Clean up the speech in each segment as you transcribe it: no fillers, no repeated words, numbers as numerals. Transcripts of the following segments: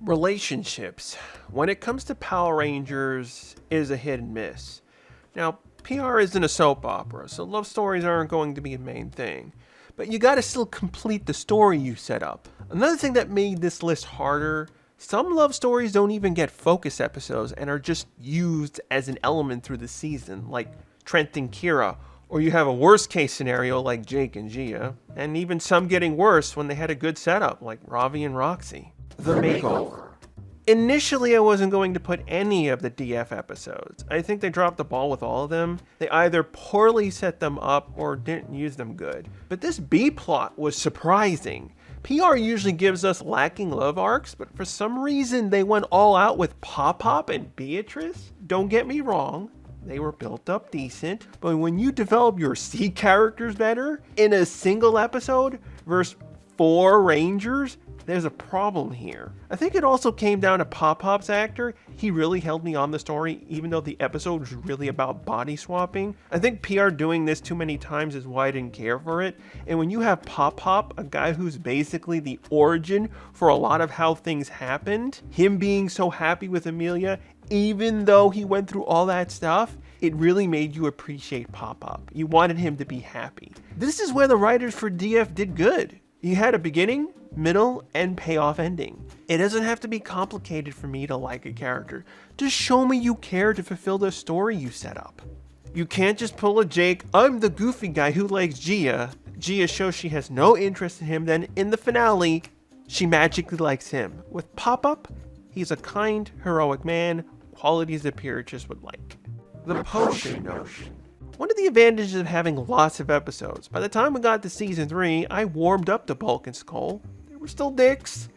Relationships, when it comes to Power Rangers, is a hit and miss. Now, PR isn't a soap opera, so love stories aren't going to be a main thing. But you gotta still complete the story you set up. Another thing that made this list harder, some love stories don't even get focus episodes and are just used as an element through the season, like Trent and Kira, or you have a worst case scenario like Jake and Gia, and even some getting worse when they had a good setup like Ravi and Roxy. The makeover. Initially, I wasn't going to put any of the DF episodes. I think they dropped the ball with all of them. They either poorly set them up or didn't use them good. But this B plot was surprising. PR usually gives us lacking love arcs, but for some reason they went all out with Pop Pop and Beatrice. Don't get me wrong, they were built up decent, but when you develop your C characters better in a single episode versus 4 Rangers, there's a problem here. I think it also came down to Pop Pop's actor. He really held me on the story, even though the episode was really about body swapping. I think PR doing this too many times is why I didn't care for it. And when you have Pop Pop, a guy who's basically the origin for a lot of how things happened, him being so happy with Amelia, even though he went through all that stuff, it really made you appreciate Pop Pop. You wanted him to be happy. This is where the writers for DF did good. You had a beginning, middle, and payoff ending. It doesn't have to be complicated for me to like a character. Just show me you care to fulfill the story you set up. You can't just pull a Jake, I'm the goofy guy who likes Gia. Gia shows she has no interest in him, then in the finale, she magically likes him. With Pop-Up, he's a kind, heroic man, qualities that Beatrice would like. The potion notion. One of the advantages of having lots of episodes, by the time we got to season 3, I warmed up to Bulk and Skull. They were still dicks,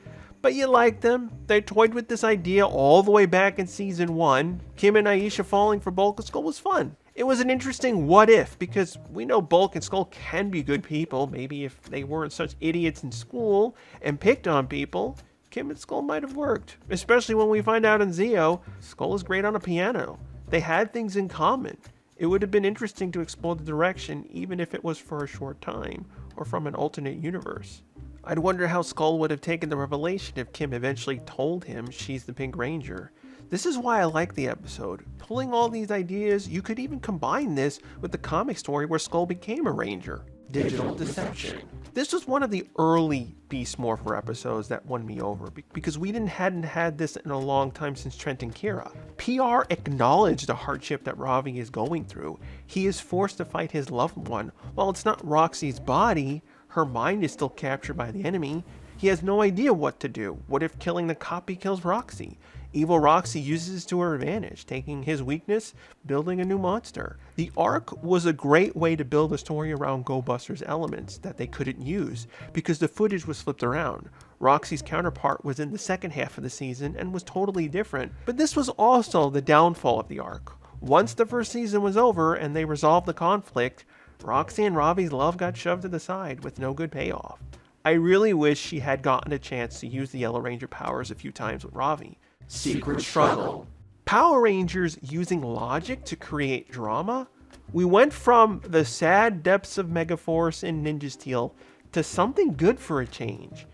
but you liked them. They toyed with this idea all the way back in season 1. Kim and Aisha falling for Bulk and Skull was fun. It was an interesting what if, because we know Bulk and Skull can be good people. Maybe if they weren't such idiots in school and picked on people, Kim and Skull might have worked. Especially when we find out in Zeo, Skull is great on a piano. They had things in common. It would have been interesting to explore the direction, even if it was for a short time, or from an alternate universe. I'd wonder how Skull would have taken the revelation if Kim eventually told him she's the Pink Ranger. This is why I like the episode. Pulling all these ideas, you could even combine this with the comic story where Skull became a Ranger. Digital deception. This was one of the early Beast Morpher episodes that won me over, because we hadn't had this in a long time since Trent and Kira. PR acknowledged the hardship that Ravi is going through. He is forced to fight his loved one. While it's not Roxy's body, her mind is still captured by the enemy. He has no idea what to do. What if killing the copy kills Roxy? Evil Roxy uses this to her advantage, taking his weakness, building a new monster. The arc was a great way to build a story around Go Buster's elements that they couldn't use, because the footage was flipped around. Roxy's counterpart was in the second half of the season and was totally different, but this was also the downfall of the arc. Once the first season was over and they resolved the conflict, Roxy and Ravi's love got shoved to the side with no good payoff. I really wish she had gotten a chance to use the Yellow Ranger powers a few times with Ravi. Secret struggle. Power Rangers using logic to create drama? We went from the sad depths of Megaforce and Ninja Steel to something good for a change.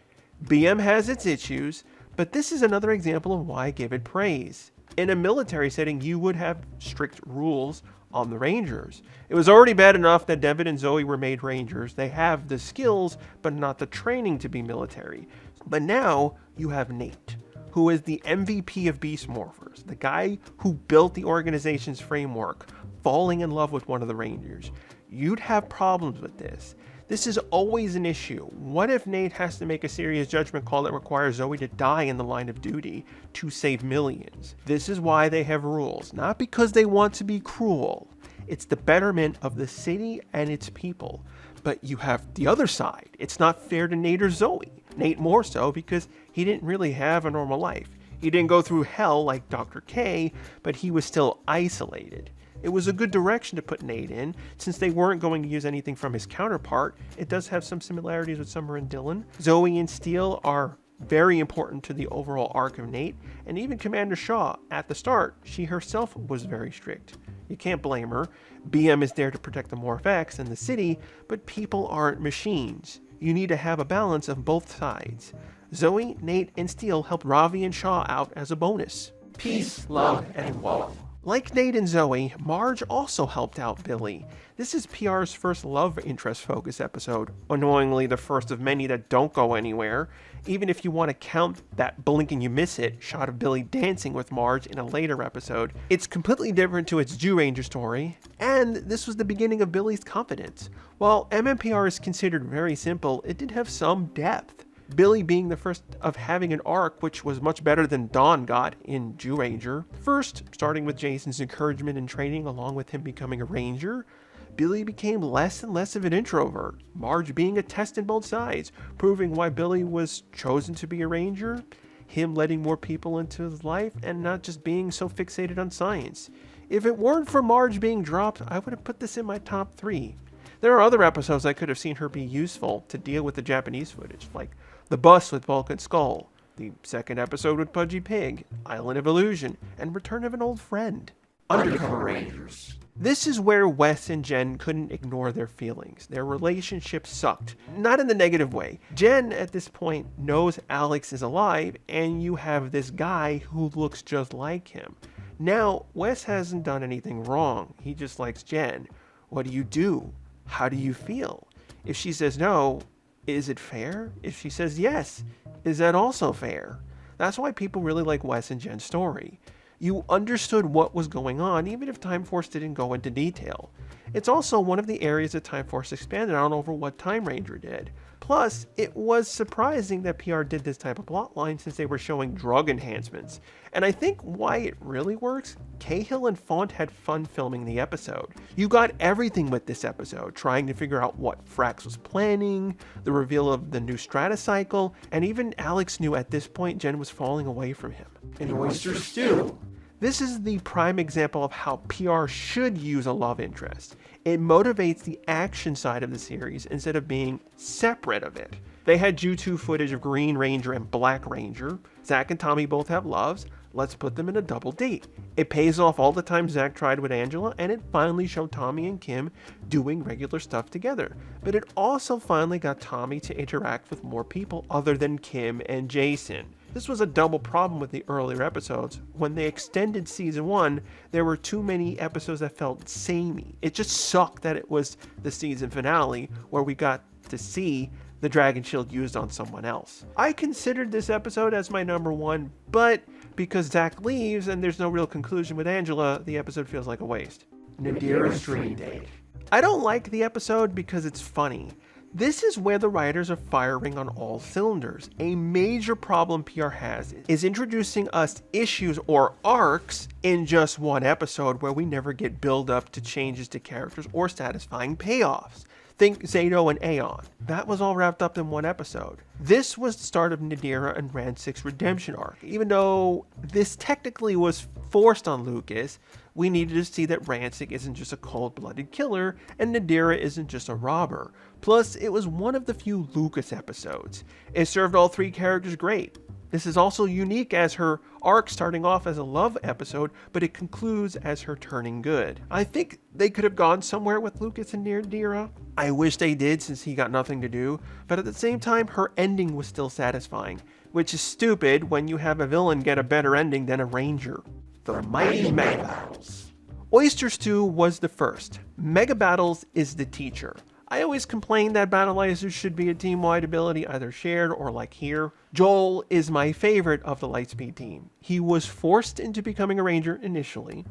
BM has its issues, but this is another example of why I give it praise. In a military setting, you would have strict rules on the Rangers. It was already bad enough that Devin and Zoe were made Rangers. They have the skills, but not the training to be military. But now you have Nate, who is the MVP of Beast Morphers, the guy who built the organization's framework, falling in love with one of the Rangers. You'd have problems with this. This is always an issue. What if Nate has to make a serious judgment call that requires Zoe to die in the line of duty to save millions? This is why they have rules, not because they want to be cruel. It's the betterment of the city and its people. But you have the other side. It's not fair to Nate or Zoe. Nate more so because he didn't really have a normal life. He didn't go through hell like Dr. K, but he was still isolated. It was a good direction to put Nate in, since they weren't going to use anything from his counterpart. It does have some similarities with Summer and Dylan. Zoe and Steele are very important to the overall arc of Nate, and even Commander Shaw, at the start, she herself was very strict. You can't blame her. BM is there to protect the Morph-X and the city, but people aren't machines. You need to have a balance of both sides. Zoe, Nate, and Steele helped Ravi and Shaw out as a bonus. Peace, love, and woe. Like Nate and Zoe, Marge also helped out Billy. This is PR's first love interest focus episode, annoyingly the first of many that don't go anywhere, even if you want to count that blink and you miss it shot of Billy dancing with Marge in a later episode. It's completely different to its Zyuranger story, and this was the beginning of Billy's confidence. While mmpr is considered very simple, it did have some depth. Billy being the first of having an arc which was much better than Dawn got in Zyuranger. First, starting with Jason's encouragement and training along with him becoming a ranger, Billy became less and less of an introvert, Marge being a test in both sides, proving why Billy was chosen to be a ranger, him letting more people into his life, and not just being so fixated on science. If it weren't for Marge being dropped, I would have put this in my top 3. There are other episodes I could have seen her be useful to deal with the Japanese footage, like The Bus with Bulk and Skull, the second episode with Pudgy Pig, Island of Illusion, and Return of an Old Friend. Undercover Rangers. This is where Wes and Jen couldn't ignore their feelings. Their relationship sucked. Not in the negative way. Jen, at this point, knows Alex is alive, and you have this guy who looks just like him. Now, Wes hasn't done anything wrong. He just likes Jen. What do? How do you feel? If she says no, is it fair? If she says yes, is that also fair? That's why people really like Wes and Jen's story. You understood what was going on, even if Time Force didn't go into detail. It's also one of the areas that Time Force expanded on over what Time Ranger did. Plus, it was surprising that PR did this type of plotline since they were showing drug enhancements. And I think why it really works, Cahill and Font had fun filming the episode. You got everything with this episode, trying to figure out what Frax was planning, the reveal of the new Stratacycle, and even Alex knew at this point Jen was falling away from him. An oyster stew. This is the prime example of how PR should use a love interest. It motivates the action side of the series instead of being separate of it. They had Ju2 footage of Green Ranger and Black Ranger. Zach and Tommy both have loves. Let's put them in a double date. It pays off all the time Zach tried with Angela, and it finally showed Tommy and Kim doing regular stuff together. But it also finally got Tommy to interact with more people other than Kim and Jason. This was a double problem with the earlier episodes. When they extended season 1, there were too many episodes that felt samey. It just sucked that it was the season finale where we got to see the Dragon Shield used on someone else. I considered this episode as my number 1, but because Zach leaves and there's no real conclusion with Angela, the episode feels like a waste. Nadira's dream date. I don't like the episode because it's funny. This is where the writers are firing on all cylinders. A major problem PR has is introducing us issues or arcs in just one episode where we never get build up to changes to characters or satisfying payoffs. Think Zato and Aeon. That was all wrapped up in one episode. This was the start of Nadira and Rancic's redemption arc. Even though this technically was forced on Lucas, we needed to see that Rancic isn't just a cold-blooded killer and Nadira isn't just a robber. Plus, it was one of the few Lucas episodes. It served all 3 characters great. This is also unique as her arc starting off as a love episode, but it concludes as her turning good. I think they could have gone somewhere with Lucas and Nadira. I wish they did since he got nothing to do, but at the same time, her ending was still satisfying, which is stupid when you have a villain get a better ending than a ranger. The Mighty Mega Battles. Oyster Stew was the first. Mega Battles is the teacher. I always complain that Battleizers should be a team-wide ability, either shared or like here. Joel is my favorite of the Lightspeed team. He was forced into becoming a ranger initially,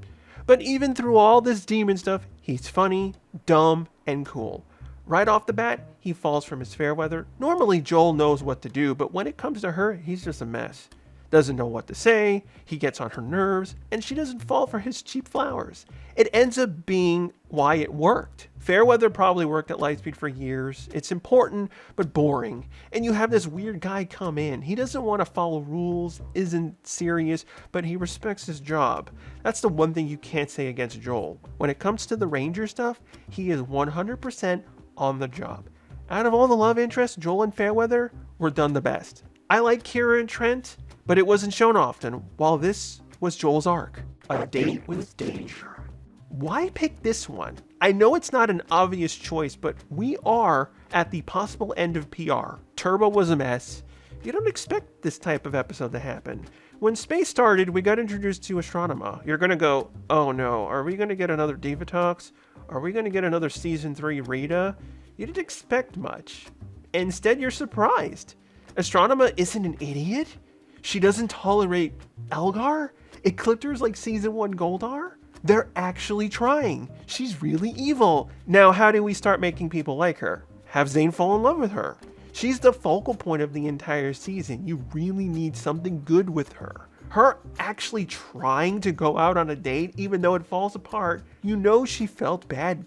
but even through all this demon stuff, he's funny, dumb, and cool. Right off the bat, he falls from his Fairweather. Normally Joel knows what to do, but when it comes to her, he's just a mess. Doesn't know what to say, he gets on her nerves, and she doesn't fall for his cheap flowers. It ends up being why it worked. Fairweather probably worked at Lightspeed for years. It's important, but boring. And you have this weird guy come in. He doesn't want to follow rules, isn't serious, but he respects his job. That's the one thing you can't say against Joel. When it comes to the Ranger stuff, he is 100% on the job. Out of all the love interests, Joel and Fairweather were done the best. I like Kira and Trent, but it wasn't shown often, while this was Joel's arc. A date with danger. Why pick this one? I know it's not an obvious choice, but we are at the possible end of PR. Turbo was a mess. You don't expect this type of episode to happen. When space started, we got introduced to Astronema. You're gonna go, oh no, are we gonna get another Diva Talks? Are we gonna get another Season 3 Rita? You didn't expect much. Instead, you're surprised. Astronema isn't an idiot. She doesn't tolerate Elgar. Ecliptors like Season 1 Goldar. They're actually trying. She's really evil. Now, how do we start making people like her? Have Zane fall in love with her. She's the focal point of the entire season. You really need something good with her. Her actually trying to go out on a date, even though it falls apart, you know she felt bad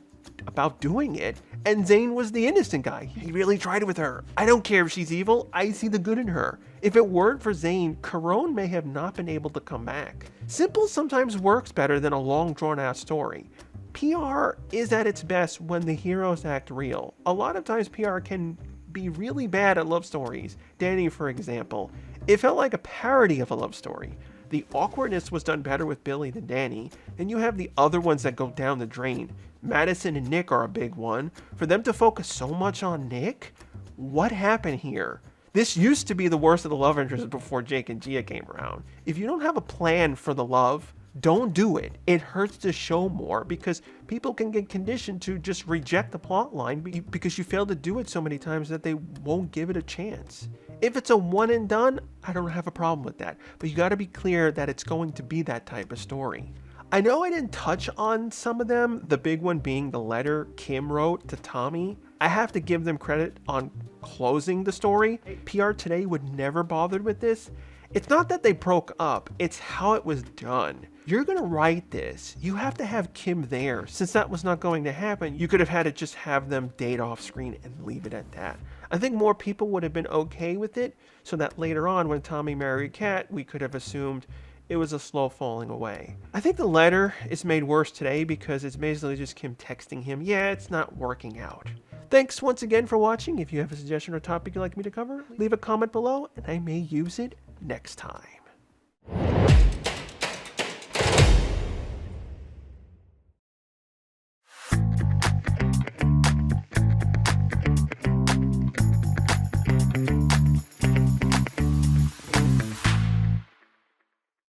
about doing it. And Zane was the innocent guy. He really tried with her. I don't care if she's evil. I see the good in her. If it weren't for Zane, Carone may have not been able to come back. Simple sometimes works better than a long drawn-out story. PR is at its best when the heroes act real. A lot of times PR can be really bad at love stories. Danny, for example. It felt like a parody of a love story. The awkwardness was done better with Billy than Danny, and you have the other ones that go down the drain. Madison and Nick are a big one. For them to focus so much on Nick? What happened here? This used to be the worst of the love interests before Jake and Gia came around. If you don't have a plan for the love, don't do it. It hurts the show more because people can get conditioned to just reject the plot line because you failed to do it so many times that they won't give it a chance. If it's a one and done, I don't have a problem with that. But you got to be clear that it's going to be that type of story. I know I didn't touch on some of them, the big one being the letter Kim wrote to Tommy. I have to give them credit on closing the story. PR Today would never bothered with this. It's not that they broke up, it's how it was done. You're gonna write this. You have to have Kim there. Since that was not going to happen, you could have had to just have them date off screen and leave it at that. I think more people would have been okay with it, so that later on when Tommy married Kat, we could have assumed it was a slow falling away. I think the letter is made worse today because it's basically just Kim texting him, yeah, it's not working out. Thanks once again for watching. If you have a suggestion or topic you'd like me to cover, leave a comment below and I may use it next time.